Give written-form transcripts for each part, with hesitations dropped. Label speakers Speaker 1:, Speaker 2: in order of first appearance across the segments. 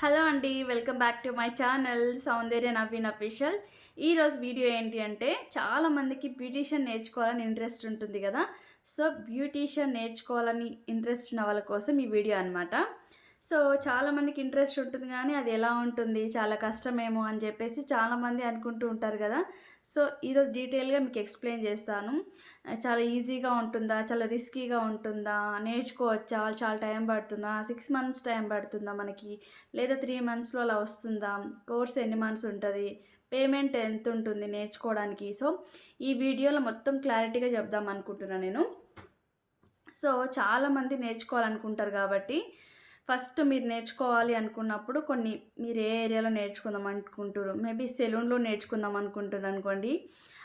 Speaker 1: Hello అండి. Welcome back to my channel Soundarya Naveen official. ఈరోజు video ఏంటి అంటే చాలామందికి బ్యూటీషియన్ నేర్చుకోవాలని ఇంట్రెస్ట్ ఉంటుంది కదా. సో బ్యూటీషియన్ నేర్చుకోవాలని ఇంట్రెస్ట్ ఉన్న వాళ్ళ కోసం ఈ వీడియో అనమాట. సో చాలామందికి ఇంట్రెస్ట్ ఉంటుంది కానీ అది ఎలా ఉంటుంది, చాలా కష్టమేమో అని చెప్పేసి చాలామంది అనుకుంటూ ఉంటారు కదా. సో ఈరోజు డీటెయిల్గా మీకు ఎక్స్ప్లెయిన్ చేస్తాను. చాలా ఈజీగా ఉంటుందా, చాలా రిస్కీగా ఉంటుందా, నేర్చుకోవచ్చా, చాలా టైం పడుతుందా, 6 మంత్స్ టైం పడుతుందా మనకి, లేదా 3 మంత్స్లో అలా వస్తుందా, కోర్స్ ఎన్ని మంత్స్ ఉంటుంది, పేమెంట్ ఎంత ఉంటుంది నేర్చుకోవడానికి. సో ఈ వీడియోలో మొత్తం క్లారిటీగా చెప్దాం అనుకుంటున్నాను నేను. సో చాలామంది నేర్చుకోవాలనుకుంటారు కాబట్టి ఫస్ట్ మీరు నేర్చుకోవాలి అనుకున్నప్పుడు మీరు ఏ ఏరియాలో నేర్చుకుందాం అనుకుంటారు, మేబీ సెలూన్లో నేర్చుకుందాం అనుకుంటున్నారు అనుకోండి.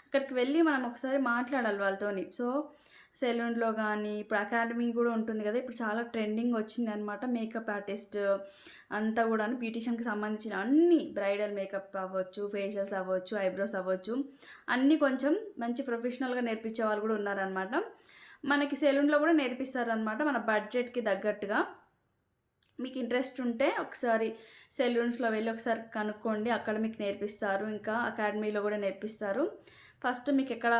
Speaker 1: అక్కడికి వెళ్ళి మనం ఒకసారి మాట్లాడాలి వాళ్ళతోని. సో సెలూన్లో కానీ ఇప్పుడు అకాడమీ కూడా ఉంటుంది కదా, ఇప్పుడు చాలా ట్రెండింగ్ వచ్చింది అనమాట. మేకప్ ఆర్టిస్ట్ అంతా కూడా బ్యూటీషియన్కి సంబంధించిన అన్ని బ్రైడల్ మేకప్ అవ్వచ్చు, ఫేషియల్స్ అవ్వచ్చు, ఐబ్రోస్ అవ్వచ్చు, అన్నీ కొంచెం మంచి ప్రొఫెషనల్గా నేర్పించే వాళ్ళు కూడా ఉన్నారనమాట. మనకి సెలూన్లో కూడా నేర్పిస్తారనమాట మన బడ్జెట్కి తగ్గట్టుగా. మీకు ఇంట్రెస్ట్ ఉంటే ఒకసారి సెలూన్స్లో వెళ్ళి ఒకసారి కనుక్కోండి, అక్కడ మీకు నేర్పిస్తారు. ఇంకా అకాడమీలో కూడా నేర్పిస్తారు. ఫస్ట్ మీకు ఎక్కడ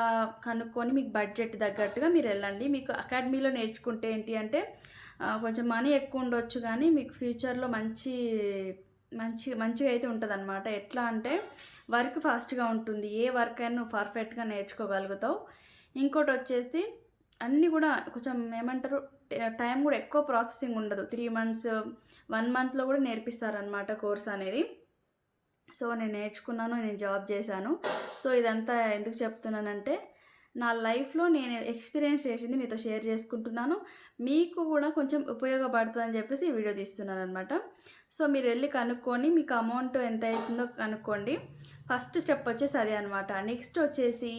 Speaker 1: కనుక్కొని మీకు బడ్జెట్ తగ్గట్టుగా మీరు వెళ్ళండి. మీకు అకాడమీలో నేర్చుకుంటే ఏంటి అంటే కొంచెం మనీ ఎక్కువ ఉండొచ్చు కానీ మీకు ఫ్యూచర్లో మంచిగా అయితే ఉంటుంది అనమాట. ఎట్లా అంటే వర్క్ ఫాస్ట్గా ఉంటుంది, ఏ వర్క్ అయినా నువ్వు పర్ఫెక్ట్గా నేర్చుకోగలుగుతావు. ఇంకోటి వచ్చేసి అన్నీ కూడా కొంచెం ఏమంటారు, టైం కూడా ఎక్కువ ప్రాసెసింగ్ ఉండదు. 3 మంత్స్ 1 మంత్లో కూడా నేర్పిస్తారనమాట కోర్స్ అనేది. సో నేను నేర్చుకున్నాను, నేను జాబ్ చేశాను. సో ఇదంతా ఎందుకు చెప్తున్నానంటే నా లైఫ్లో నేను ఎక్స్పీరియన్స్ చేసింది మీతో షేర్ చేసుకుంటున్నాను. మీకు కూడా కొంచెం ఉపయోగపడుతుందని చెప్పేసి ఈ వీడియో తీస్తున్నాను అనమాట. సో మీరు వెళ్ళి కనుక్కొని మీకు అమౌంట్ ఎంత అవుతుందో కనుక్కోండి. ఫస్ట్ స్టెప్ వచ్చేసి అదే అనమాట. నెక్స్ట్ వచ్చేసి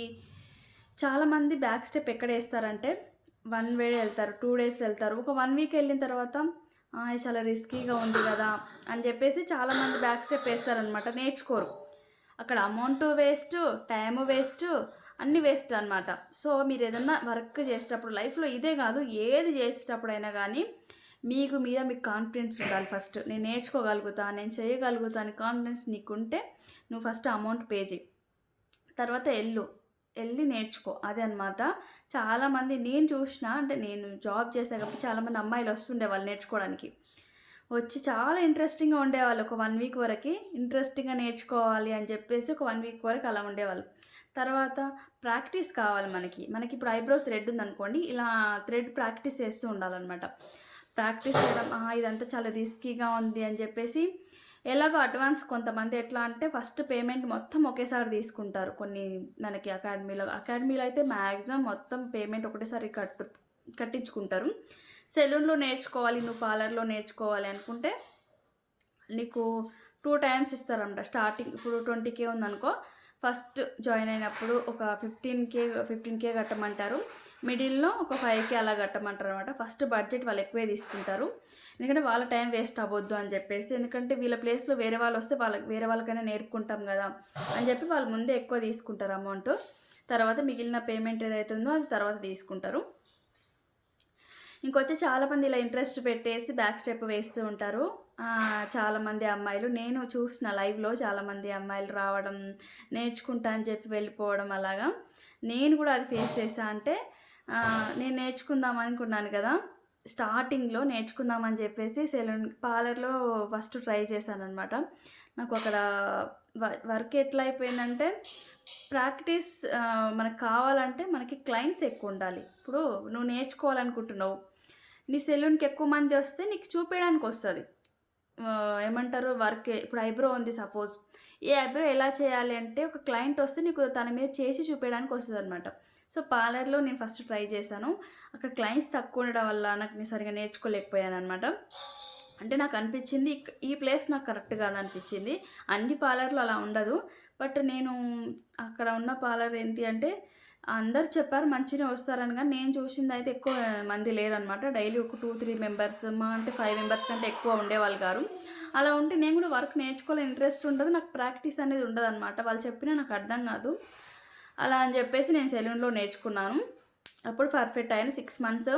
Speaker 1: చాలామంది బ్యాక్ స్టెప్ ఎక్కడ వేస్తారంటే 1 డే వెళ్తారు, 2 డేస్ వెళ్తారు. ఒక 1 వీక్ వెళ్ళిన తర్వాత ఇది చాలా రిస్కీగా ఉంది కదా అని చెప్పేసి చాలామంది బ్యాక్ స్టెప్ వేస్తారనమాట, నేర్చుకోరు. అక్కడ అమౌంట్ వేస్ట్, టైము వేస్ట్, అన్నీ వేస్ట్ అనమాట. సో మీరు ఏదన్నా వర్క్ చేసేటప్పుడు లైఫ్లో ఇదే కాదు, ఏది చేసేటప్పుడైనా కానీ మీకు కాన్ఫిడెన్స్ ఉండాలి. ఫస్ట్ నేను నేర్చుకోగలుగుతా, నేను చేయగలుగుతా అని కాన్ఫిడెన్స్ నీకుంటే నువ్వు ఫస్ట్ అమౌంట్ పే చేయి, తర్వాత వెళ్ళి నేర్చుకో. అదే అనమాట. చాలామంది నేను చూసిన, అంటే నేను జాబ్ చేసే కాబట్టి చాలామంది అమ్మాయిలు వస్తుండే వాళ్ళు నేర్చుకోవడానికి, వచ్చి చాలా ఇంట్రెస్టింగ్గా ఉండేవాళ్ళు. ఒక 1 వీక్ వరకు ఇంట్రెస్టింగ్గా నేర్చుకోవాలి అని చెప్పేసి ఒక 1 వీక్ వరకు అలా ఉండేవాళ్ళు. తర్వాత ప్రాక్టీస్ కావాలి మనకి ఇప్పుడు ఐబ్రోస్ థ్రెడ్ ఉందనుకోండి, ఇలా థ్రెడ్ ప్రాక్టీస్ చేస్తూ ఉండాలన్నమాట. ప్రాక్టీస్ చేయడం ఇదంతా చాలా రిస్కీగా ఉంది అని చెప్పేసి ఎలాగో అడ్వాన్స్ కొంతమంది ఎట్లా అంటే ఫస్ట్ పేమెంట్ మొత్తం ఒకేసారి తీసుకుంటారు. మనకి అకాడమీలో అయితే మ్యాక్సిమం మొత్తం పేమెంట్ ఒకటేసారి కట్టించుకుంటారు. సెలూన్లో నేర్చుకోవాలి, నువ్వు పార్లర్లో నేర్చుకోవాలి అనుకుంటే నీకు 2 టైమ్స్ ఇస్తారన్నమాట. స్టార్టింగ్ ఇప్పుడు 20K ఉందనుకో, ఫస్ట్ జాయిన్ అయినప్పుడు ఒక 15K కట్టమంటారు. మిడిల్లో ఒక 5K అలా కట్టమంటారు అనమాట. ఫస్ట్ బడ్జెట్ వాళ్ళు ఎక్కువే తీసుకుంటారు, ఎందుకంటే వాళ్ళ టైం వేస్ట్ అవ్వద్దు అని చెప్పేసి. ఎందుకంటే వీళ్ళ ప్లేస్లో వేరే వాళ్ళు వస్తే వేరే వాళ్ళకైనా నేర్పుకుంటాం కదా అని చెప్పి వాళ్ళు ముందే ఎక్కువ తీసుకుంటారు అమౌంట్. తర్వాత మిగిలిన పేమెంట్ ఏదైతుందో అది తర్వాత తీసుకుంటారు. ఇంకొచ్చి చాలామంది ఇలా ఇంట్రెస్ట్ పెట్టేసి బ్యాక్ స్టెప్ వేస్తూ ఉంటారు. చాలామంది అమ్మాయిలు నేను చూసిన లైవ్లో చాలామంది అమ్మాయిలు రావడం, నేర్చుకుంటా అని చెప్పి వెళ్ళిపోవడం అలాగా. నేను కూడా అది ఫేస్ చేస్తా. అంటే నేను నేర్చుకుందాం అనుకున్నాను కదా, స్టార్టింగ్లో నేర్చుకుందామని చెప్పేసి పార్లర్లో ఫస్ట్ ట్రై చేశాను అనమాట. నాకు అక్కడ వర్క్ ఎట్లా అయిపోయిందంటే, ప్రాక్టీస్ మనకు కావాలంటే మనకి క్లయింట్స్ ఎక్కువ ఉండాలి. ఇప్పుడు నువ్వు నేర్చుకోవాలనుకుంటున్నావు, నీ సెలూన్కి ఎక్కువ మంది వస్తే నీకు చూపించడానికి వస్తుంది. ఏమంటారు, వర్క్ ఇప్పుడు ఐబ్రో ఉంది సపోజ్, ఏ ఐబ్రో ఎలా చేయాలి అంటే ఒక క్లయింట్ వస్తే నీకు తన మీద చేసి చూపించడానికి వస్తుంది అనమాట. సో పార్లర్లో నేను ఫస్ట్ ట్రై చేశాను. అక్కడ క్లయింట్స్ తక్కువ ఉండడం వల్ల నేను సరిగా నేర్చుకోలేకపోయాను అనమాట. అంటే నాకు అనిపించింది ఈ ప్లేస్ నాకు కరెక్ట్ కాదనిపించింది. అన్ని పార్లర్లు అలా ఉండదు, బట్ నేను అక్కడ ఉన్న పార్లర్ ఏంటి అంటే అందరు చెప్పారు మంచిగా వస్తారని, కానీ నేను చూసింది అయితే ఎక్కువ మంది లేరనమాట. డైలీ ఒక 2-3 మెంబర్స్, మా అంటే 5 మెంబర్స్ కంటే ఎక్కువ ఉండేవాళ్ళు కాదు. అలా ఉంటే నేను కూడా వర్క్ నేర్చుకోవాలని ఇంట్రెస్ట్ ఉండదు, నాకు ప్రాక్టీస్ అనేది ఉండదు అనమాట. వాళ్ళు చెప్పినా నాకు అర్థం కాదు. అలా అని చెప్పేసి నేను సెలూన్లో నేర్చుకున్నాను. అప్పుడు పర్ఫెక్ట్ అయ్యాను. 6 మంత్స్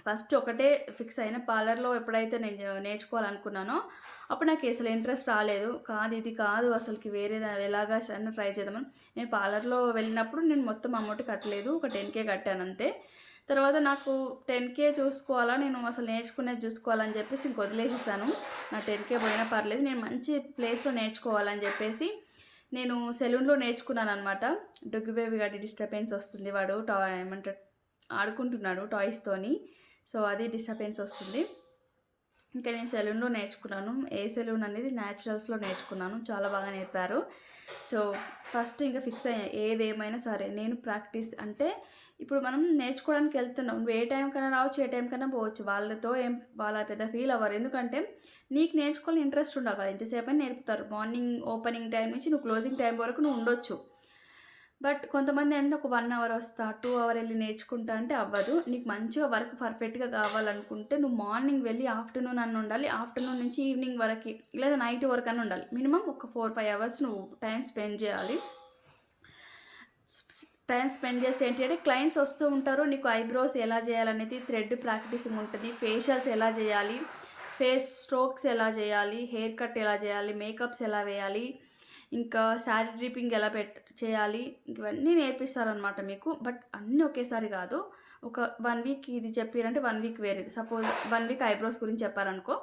Speaker 1: ఫస్ట్ ఒకటే ఫిక్స్ అయిన పార్లర్‌లో ఎప్పుడైతే నేను నేర్చుకోవాలనుకున్నానో, అప్పుడు నాకు అసలు ఇంట్రెస్ట్ రాలేదు. కాదు ఇది కాదు అసలుకి వేరేది ఎలాగా సన్న ట్రై చేద్దామని. నేను పార్లర్‌లో వెళ్ళినప్పుడు నేను మొత్తం అమౌంట్ కట్టలేదు. ఒక 10,000 కట్టానంతే. తర్వాత నాకు 10,000 చూసుకోవాలా, నేను అసలు నేర్చుకునేది చూసుకోవాలని చెప్పేసి ఇంక వదిలేసేసాను. నా 10,000 పోయినా పర్లేదు. నేను మంచి ప్లేస్‌లో నేర్చుకోవాలని చెప్పేసి నేను సెలూన్‌లో నేర్చుకున్నాననమాట. డొగ్గు బేబీ గాడి డిస్టర్బెన్స్ వస్తుంది. వాడు ఏమంటారు ఆడుకుంటున్నాడు టాయ్స్‌తోని. సో, అది డిస్టర్బెన్స్ వస్తుంది. ఇంకా నేను సెలూన్‌లో నేర్చుకున్నాను. ఏ సెలూన్ అనేది న్యాచురల్స్‌లో నేర్చుకున్నాను. చాలా బాగా నేర్పారు. సో, ఫస్ట్ ఇంకా ఫిక్స్ అయ్యా. ఏదేమైనా సరే నేను ప్రాక్టీస్ అంటే ఇప్పుడు మనం నేర్చుకోవడానికి వెళ్తున్నాం. నువ్వు ఏ టైంకైనా రావచ్చు, ఏ టైంకైనా పోవచ్చు. వాళ్ళతో వాళ్ళ పెద్ద ఫీల్ అవ్వరు. ఎందుకంటే నీకు నేర్చుకోవాలని ఇంట్రెస్ట్ ఉండాలి. వాళ్ళు ఎంతసేపైనా నేర్పుతారు. మార్నింగ్ ఓపెనింగ్ టైం నుంచి నువ్వు క్లోజింగ్ టైం వరకు నువ్వు ఉండొచ్చు. బట్ కొంతమంది అంటే ఒక 1 అవర్ వస్తా, 2 అవర్ ఎళ్లి నేర్చుకుంటా అంటే అవ్వదు. నీకు మంచిగా వర్క్ పర్ఫెక్ట్‌గా కావాలనుకుంటే నువ్వు మార్నింగ్ వెళ్ళి ఆఫ్టర్‌నూన్ అన్నా ఉండాలి. ఆఫ్టర్‌నూన్ నుంచి ఈవినింగ్ వరకి లేదా నైట్ వరకన్నా ఉండాలి. మినిమమ్ ఒక 4, 5 అవర్స్ నువ్వు టైం స్పెండ్ చేయాలి. టైం స్పెండ్ చేస్తే ఏంటి అంటే క్లయింట్స్ వస్తూ ఉంటారు. నీకు ఐబ్రోస్ ఎలా చేయాలనేది థ్రెడ్ ప్రాక్టీసింగ్ ఉంటుంది. ఫేషియల్స్ ఎలా చేయాలి, ఫేస్ స్ట్రోక్స్ ఎలా చేయాలి, హెయిర్ కట్ ఎలా చేయాలి, మేకప్స్ ఎలా వేయాలి, ఇంకా శారీ డ్రిప్పింగ్ ఎలా చేయాలి, ఇవన్నీ నేర్పిస్తారనమాట మీకు. బట్ అన్నీ ఒకేసారి కాదు. ఒక 1 వీక్ ఇది చెప్పారంటే 1 వీక్ వేరేది. సపోజ్ 1 వీక్ ఐబ్రోస్ గురించి చెప్పారనుకో,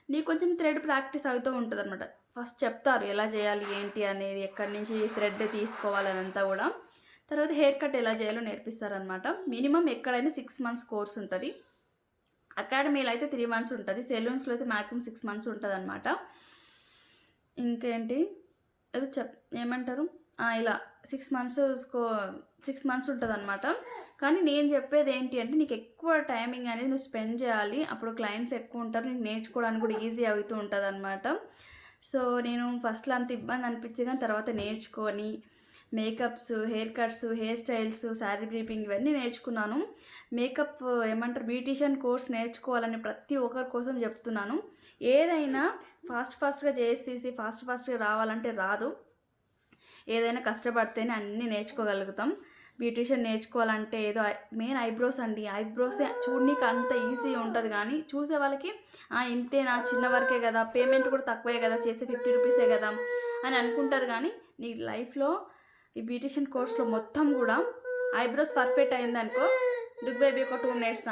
Speaker 1: నీకు కొంచెం థ్రెడ్ ప్రాక్టీస్ అవుతూ ఉంటుందన్నమాట. ఫస్ట్ చెప్తారు ఎలా చేయాలి ఏంటి అనేది, ఎక్కడి నుంచి థ్రెడ్ తీసుకోవాలనంతా కూడా. తర్వాత హెయిర్ కట్ ఎలా చేయాలో నేర్పిస్తారనమాట. మినిమమ్ ఎక్కడైనా 6 మంత్స్ కోర్స్ ఉంటుంది. అకాడమీలో అయితే 3 మంత్స్ ఉంటుంది. సెలూన్స్లో అయితే మ్యాక్సిమం 6 మంత్స్ ఉంటుందన్నమాట. ఇంకేంటి ఏదో ఏమంటారు ఇలా 6 మంత్స్ ఉంటుందన్నమాట. కానీ నేను చెప్పేది ఏంటి అంటే నీకు ఎక్కువ టైమింగ్ అనేది నువ్వు స్పెండ్ చేయాలి. అప్పుడు క్లయింట్స్ ఎక్కువ ఉంటారు. నీకు నేర్చుకోవడానికి కూడా ఈజీ అవుతూ ఉంటుందన్నమాట. సో, నేను ఫస్ట్‌లో అంత ఇబ్బంది అనిపించేది కానీ తర్వాత నేర్చుకొని makeups, hair cuts, hair styles, sari dripping ఇవన్నీ నేర్చుకున్నాను. మేకప్ బ్యూటీషియన్ కోర్స్ నేర్చుకోవాలని ప్రతి ఒక్కరి కోసం చెప్తున్నాను. ఏదైనా ఫాస్ట్‌గా చేసేసి ఫాస్ట్‌గా రావాలంటే రాదు. ఏదైనా కష్టపడితేనే అన్నీ నేర్చుకోగలుగుతాం. బ్యూటీషియన్ నేర్చుకోవాలంటే ఏదో మెయిన్ ఐబ్రోస్ అండి. ఐబ్రోసే చూడనీకి అంత ఈజీ ఉంటుంది కానీ చూసే వాళ్ళకి ఇంతేనా చిన్న వరకే కదా, పేమెంట్ కూడా తక్కువే కదా, చేసే 50 రూపీసే కదా అని అనుకుంటారు. కానీ నీ లైఫ్లో ఈ బ్యూటీషియన్ కోర్స్లో మొత్తం కూడా ఐబ్రోస్ పర్ఫెక్ట్ అయిందనుకో, డుగ్ బేబీ ఒక 2 మినిట్స్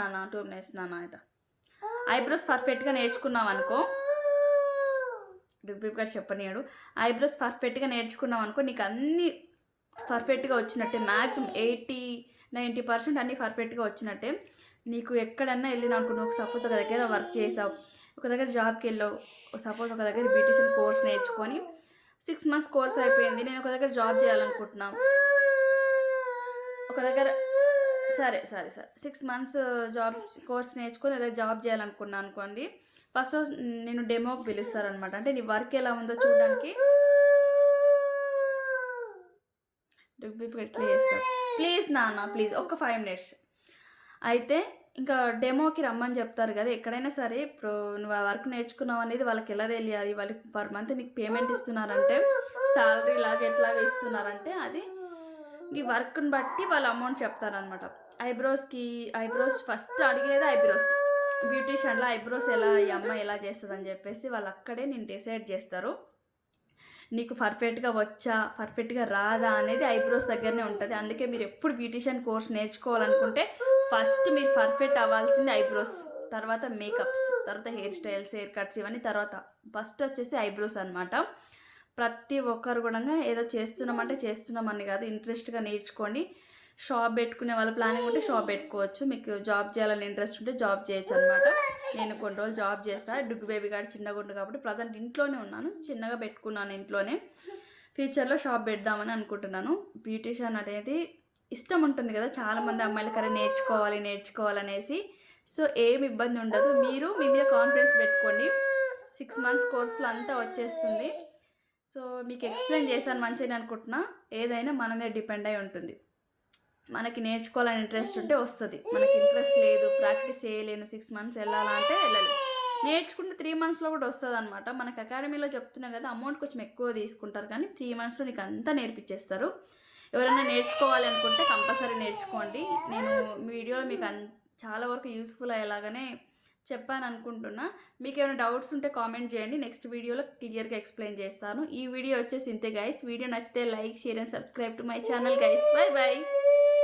Speaker 1: నాన్న అయితే ఐబ్రోస్ పర్ఫెక్ట్గా నేర్చుకున్నాం అనుకో, డుగ్ బేబీ గారు చెప్పనియాడు. ఐబ్రోస్ పర్ఫెక్ట్గా నేర్చుకున్నాం అనుకో, నీకు అన్నీ పర్ఫెక్ట్గా వచ్చినట్టే. మ్యాక్సిమం 80-90% అన్నీ పర్ఫెక్ట్గా వచ్చినట్టే. నీకు ఎక్కడన్నా వెళ్ళినా అనుకో, నువ్వు సపోజ్ ఒక దగ్గర వర్క్ చేసావు, ఒక దగ్గర జాబ్కి వెళ్ళావు, సపోజ్ ఒక దగ్గర బ్యూటీషియన్ కోర్స్ నేర్చుకొని 6 మంత్స్ కోర్స్ అయిపోయింది, నేను ఒక దగ్గర జాబ్ చేయాలనుకుంటున్నాను, ఒక దగ్గర సరే 6 మంత్స్ జాబ్ కోర్స్ నేర్చుకొని ఏదైనా జాబ్ చేయాలనుకున్నాను అనుకోండి. ఫస్ట్ రోజు నేను డెమోకి పిలుస్తారనమాట. అంటే నీ వర్క్ ఎలా ఉందో చూడడానికి. ఎట్లా చేస్తారు ప్లీజ్ నాన్న, ప్లీజ్ ఒక్క 5 మినిట్స్. అయితే ఇంకా డెమోకి రమ్మని చెప్తారు కదా. ఎక్కడైనా సరే ఇప్పుడు నువ్వు ఆ వర్క్ నేర్చుకున్నావు అనేది వాళ్ళకి ఎలా తెలియాలి, వాళ్ళకి పర్ మంత్ నీకు పేమెంట్ ఇస్తున్నారంటే, శాలరీ లాగా ఎట్లాగా ఇస్తున్నారంటే అది నీ వర్క్ని బట్టి వాళ్ళు అమౌంట్ చెప్తారనమాట. ఐబ్రోస్ ఫస్ట్ అడిగేది ఐబ్రోస్. బ్యూటీషియన్లో ఐబ్రోస్ ఎలా ఈ అమ్మాయి ఎలా చేస్తుందని చెప్పేసి వాళ్ళు అక్కడే నేను డిసైడ్ చేస్తారు. నీకు పర్ఫెక్ట్గా వచ్చా, పర్ఫెక్ట్గా రాదా అనేది ఐబ్రోస్ దగ్గరనే ఉంటుంది. అందుకే మీరు ఎప్పుడు బ్యూటీషియన్ కోర్స్ నేర్చుకోవాలనుకుంటే ఫస్ట్ మీరు పర్ఫెక్ట్ అవ్వాల్సింది ఐబ్రోస్, తర్వాత మేకప్స్, తర్వాత హెయిర్ స్టైల్స్, హెయిర్ కట్స్ ఇవన్నీ తర్వాత. ఫస్ట్ వచ్చేసి ఐబ్రోస్ అనమాట. ప్రతి ఒక్కరు కూడా ఏదో చేస్తున్నామని కాదు, ఇంట్రెస్ట్గా నేర్చుకోండి. షాప్ పెట్టుకునే వాళ్ళ ప్లానింగ్ ఉంటే షాప్ పెట్టుకోవచ్చు. మీకు జాబ్ చేయాలని ఇంట్రెస్ట్ ఉంటే జాబ్ చేయొచ్చు అనమాట. నేను కొన్ని రోజులు జాబ్ చేస్తాను. డుగ్గు బేబీ గారు చిన్నగా ఉండు కాబట్టి ప్రజెంట్ ఇంట్లోనే ఉన్నాను. చిన్నగా పెట్టుకున్నాను ఇంట్లోనే. ఫ్యూచర్లో షాప్ పెడదామని అనుకుంటున్నాను. బ్యూటీషియన్ అనేది ఇష్టం ఉంటుంది కదా చాలామంది అమ్మాయిలు, కరెక్ట్ నేర్చుకోవాలనేసి. సో ఏమి ఇబ్బంది ఉండదు. మీరు మీ మీద కాన్ఫిడెన్స్ పెట్టుకోండి. 6 మంత్స్ కోర్సులో అంతా వచ్చేస్తుంది. సో మీకు ఎక్స్ప్లెయిన్ చేశాను మంచిగా అనుకుంటున్నా. ఏదైనా మన మీద డిపెండ్ అయి ఉంటుంది. మనకి నేర్చుకోవాలని ఇంట్రెస్ట్ ఉంటే వస్తుంది. మనకి ఇంట్రెస్ట్ లేదు, ప్రాక్టీస్ చేయలేను, 6 మంత్స్ వెళ్ళాలంటే వెళ్ళలేదు. నేర్చుకుంటే 3 మంత్స్లో కూడా వస్తుంది అనమాట. మనకి అకాడమీలో చెప్తున్నాం కదా, అమౌంట్ కొంచెం ఎక్కువ తీసుకుంటారు కానీ 3 మంత్స్లో నీకు అంతా నేర్పించేస్తారు. ఎవరైనా నేర్చుకోవాలి అనుకుంటే కంపల్సరీ నేర్చుకోండి. నేను వీడియోలో మీకు చాలా వరకు యూస్ఫుల్ అయ్యేలాగానే చెప్పాను అనుకుంటున్నా. మీకేమైనా డౌట్స్ ఉంటే కామెంట్ చేయండి. నెక్స్ట్ వీడియోలో క్లియర్‌గా ఎక్స్‌ప్లెయిన్ చేస్తాను. ఈ వీడియో వచ్చేసి ఇంతే గైస్. వీడియో నచ్చితే like, share and subscribe to my channel guys. By by.